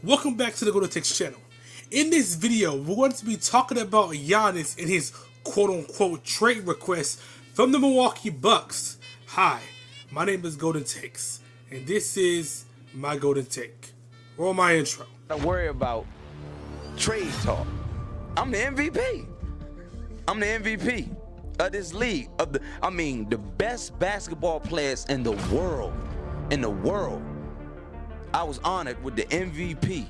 Welcome back to the Golden Takes channel. In this video, we're going to be talking about Giannis and his quote-unquote trade request from the Milwaukee Bucks. Hi, my name is Golden Takes, and this is my Golden Take. Roll my intro. Don't worry about trade talk. I'm the MVP. I'm the MVP of this league. The best basketball players in the world. I was honored with the MVP.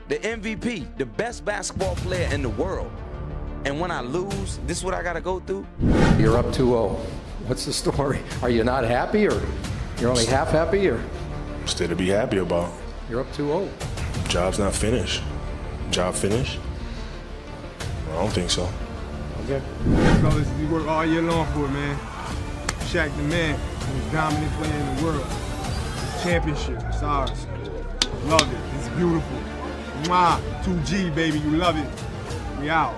The MVP, the best basketball player in the world. And when I lose, this is what I gotta go through. You're up 2-0. What's the story? Are you not happy, or you're only half happy, or? Still to be happy about. You're up 2-0. Job's not finished. Job finished? I don't think so. Okay. Fellas, we work all year long for it, man. Shaq the man, most dominant player in the world. Championship, it's ours. Love it, it's beautiful. Mwah, 2G, baby, you love it. We out.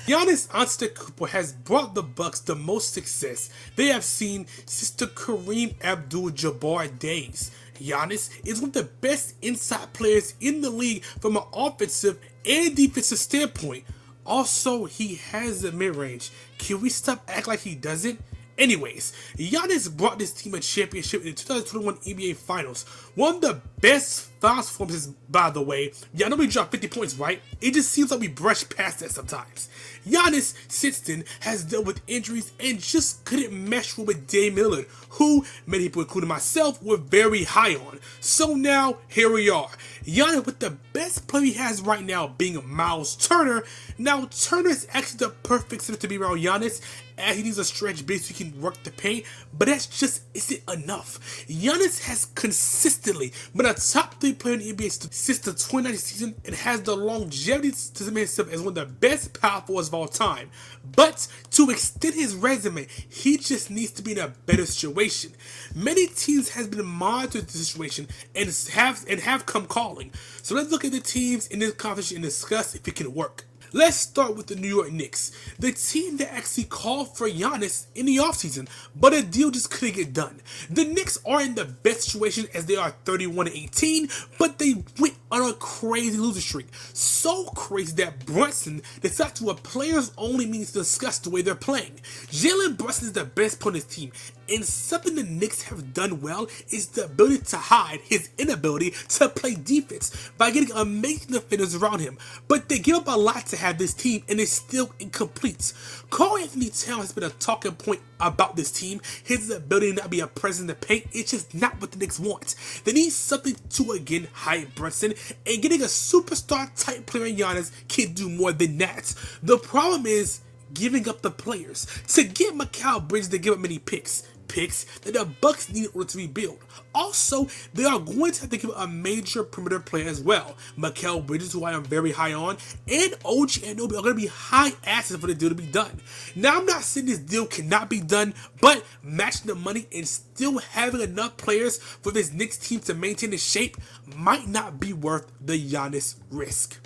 Giannis Antetokoumpo has brought the Bucks the most success they have seen since the Kareem Abdul-Jabbar days. Giannis is one of the best inside players in the league from an offensive and defensive standpoint. Also, he has a mid-range. Can we stop acting like he doesn't? Anyways, Giannis brought this team a championship in the 2021 NBA Finals. One of the best finals performances, by the way. Y'all know we dropped 50 points, right? It just seems like we brush past that sometimes. Giannis, since then, has dealt with injuries and just couldn't mesh with Dame Lillard, who many people, including myself, were very high on. So now, here we are. Giannis with the best player he has right now being Miles Turner. Now, Turner is actually the perfect center to be around Giannis, as he needs a stretch base so he can work the paint, but that's just isn't enough. Giannis has consistently been a top 3 player in the NBA since the 2019 season and has the longevity to cement himself as one of the best power forwards of all time. But to extend his resume, he just needs to be in a better situation. Many teams has been monitoring the situation and have come calling. So let's look at the teams in this conference and discuss if it can work. Let's start with the New York Knicks, the team that actually called for Giannis in the offseason, but a deal just couldn't get done. The Knicks are in the best situation as they are 31-18, but they went on a crazy losing streak. So crazy that Brunson decided to a players only means to discuss the way they're playing. Jalen Brunson is the best player on his team, and something the Knicks have done well is the ability to hide his inability to play defense by getting amazing defenders around him. But they give up a lot to have this team, and it's still incomplete. Karl-Anthony Towns has been a talking point about this team. His ability to not be a presence in the paint, it's just not what the Knicks want. They need something to again hide Brunson, and getting a superstar type player in Giannis can do more than that. The problem is giving up the players. To get Mikal Bridges, they give up many picks that the Bucks need in order to rebuild. Also, they are going to have to give a major perimeter player as well. Mikal Bridges, who I am very high on, and OG Anunoby are going to be high assets for the deal to be done. Now, I'm not saying this deal cannot be done, but matching the money and still having enough players for this Knicks team to maintain the shape might not be worth the Giannis risk.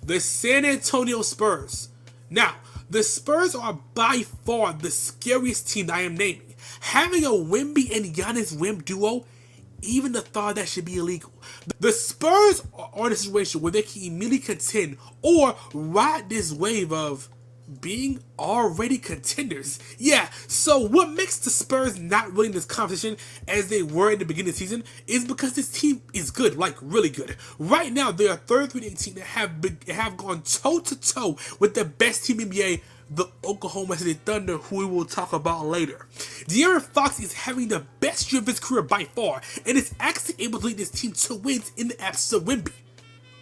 The San Antonio Spurs. Now, the Spurs are by far the scariest team that I am naming. Having a Wemby and Giannis Wim duo, even the thought that should be illegal. The Spurs are in a situation where they can immediately contend or ride this wave of being already contenders. Yeah, so what makes the Spurs not really in this competition as they were in the beginning of the season is because this team is good, like really good. Right now, they are 33-18 that have gone toe-to-toe with the best team in the NBA, the Oklahoma City Thunder, who we will talk about later. De'Aaron Fox is having the best year of his career by far, and is actually able to lead this team to wins in the absence of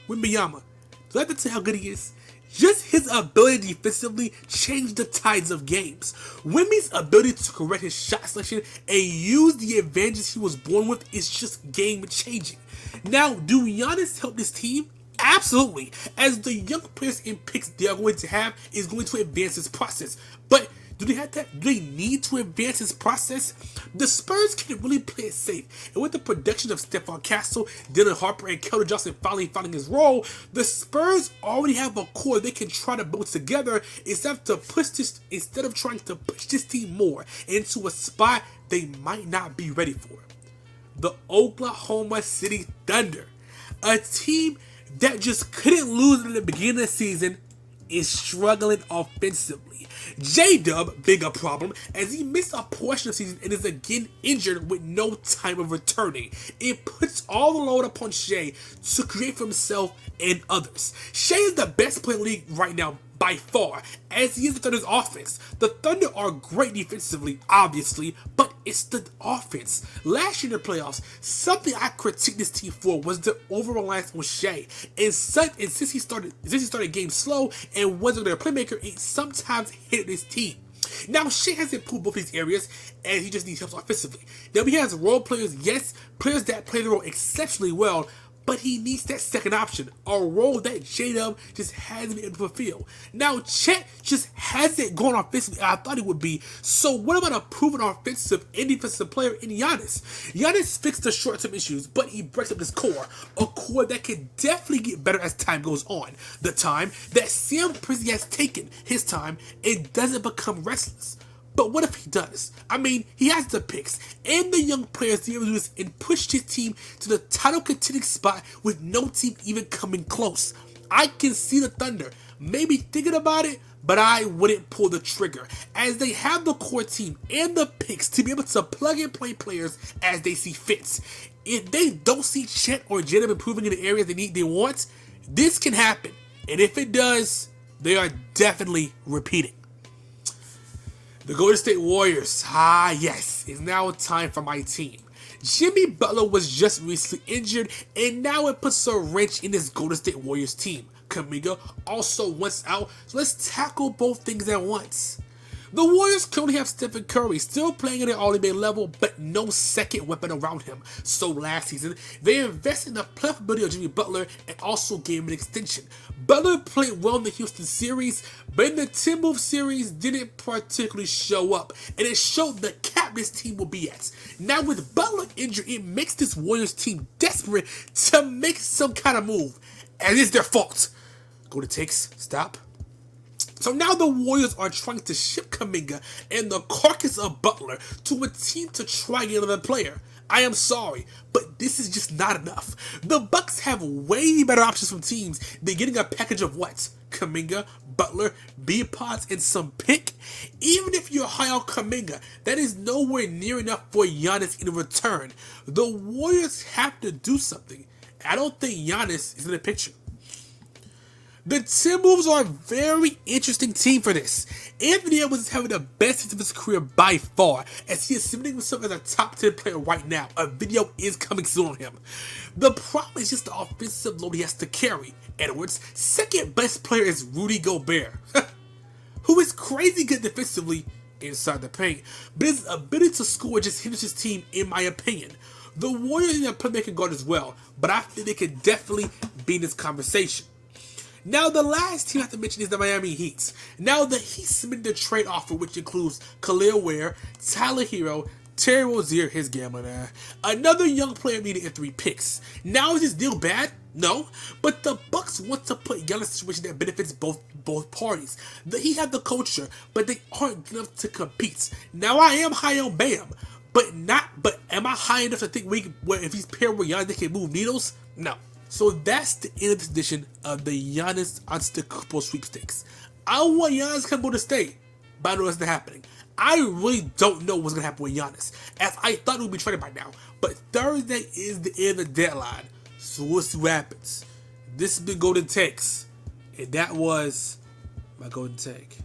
Wembanyama. Do I have to tell you how good he is? Just his ability defensively changed the tides of games. Wemby's ability to correct his shot selection and use the advantages he was born with is just game-changing. Now, do Giannis help this team? Absolutely, as the young players and picks they are going to have is going to advance this process. But do they have that? Do they need to advance this process? The Spurs can really play it safe, and with the production of Stephon Castle, Dylan Harper, and Keldon Johnson finally finding his role, the Spurs already have a core they can try to build together instead of trying to push this team more into a spot they might not be ready for. The Oklahoma City Thunder. A team that just couldn't lose in the beginning of the season is struggling offensively. J-Dub, being a problem, as he missed a portion of the season and is again injured with no time of returning. It puts all the load upon Shea to create for himself and others. Shea is the best player in the league right now by far, as he is the Thunder's offense. The Thunder are great defensively, obviously, but it's the offense. Last year in the playoffs, something I critiqued this team for was the over-reliance on Shea. And since he started game slow and wasn't their playmaker, it sometimes hit his team. Now, Shea has improved both these areas, and he just needs help offensively. Now, he has role players, yes, players that play the role exceptionally well, but he needs that second option, a role that J-Dub just hasn't been able to fulfill. Now, Chet just hasn't gone offensively as I thought he would be, so what about a proven offensive and defensive player in Giannis? Giannis fixed the short-term issues, but he breaks up his core, a core that can definitely get better as time goes on. The time that Sam Presti has taken his time and doesn't become restless. But what if he does? I mean, he has the picks and the young players to be able to do this and push his team to the title contending spot with no team even coming close. I can see the Thunder maybe thinking about it, but I wouldn't pull the trigger, as they have the core team and the picks to be able to plug and play players as they see fits. If they don't see Chet or J-Dub improving in the areas they want, this can happen. And if it does, they are definitely repeating. The Golden State Warriors, yes, it's now time for my team. Jimmy Butler was just recently injured, and now it puts a wrench in this Golden State Warriors team. Kuminga also wants out, so let's tackle both things at once. The Warriors currently have Stephen Curry still playing at an all-NBA level, but no second weapon around him. So last season, they invested in the playoff ability of Jimmy Butler and also gave him an extension. Butler played well in the Houston series, but in the Timberwolves series didn't particularly show up, and it showed the cap this team will be at. Now with Butler injured, it makes this Warriors team desperate to make some kind of move, and it's their fault. Go to takes, stop. So now the Warriors are trying to ship Kuminga and the carcass of Butler to a team to try and get another player. I am sorry, but this is just not enough. The Bucks have way better options from teams than getting a package of what? Kuminga, Butler, B-Pods, and some pick? Even if you're high on Kuminga, that is nowhere near enough for Giannis in return. The Warriors have to do something. I don't think Giannis is in the picture. The Timberwolves are a very interesting team for this. Anthony Edwards is having the best season of his career by far, as he is cementing himself as a top 10 player right now. A video is coming soon on him. The problem is just the offensive load he has to carry. Edwards' second best player is Rudy Gobert, who is crazy good defensively inside the paint, but his ability to score just hinders his team, in my opinion. The Warriors need a playmaking guard as well, but I think they could definitely be in this conversation. Now, the last team I have to mention is the Miami Heat. Now, the Heat submitted a trade offer, which includes Khalil Ware, Tyler Hero, Terry Rozier, his gambling another young player needed in 3 picks. Now, is this deal bad? No, but the Bucks want to put Giannis in a situation that benefits both parties. The Heat have the culture, but they aren't good enough to compete. Now, I am high on Bam, but am I high enough to think if he's paired with Giannis, they can move needles? No. So that's the end of this edition of the Giannis Antetokoumpo Sweepstakes. I want Giannis to come to stay, but I know that's not happening. I really don't know what's going to happen with Giannis, as I thought it would be traded by now. But Thursday is the end of the deadline, so we'll see what happens. This has been Golden Takes, and that was my Golden Take.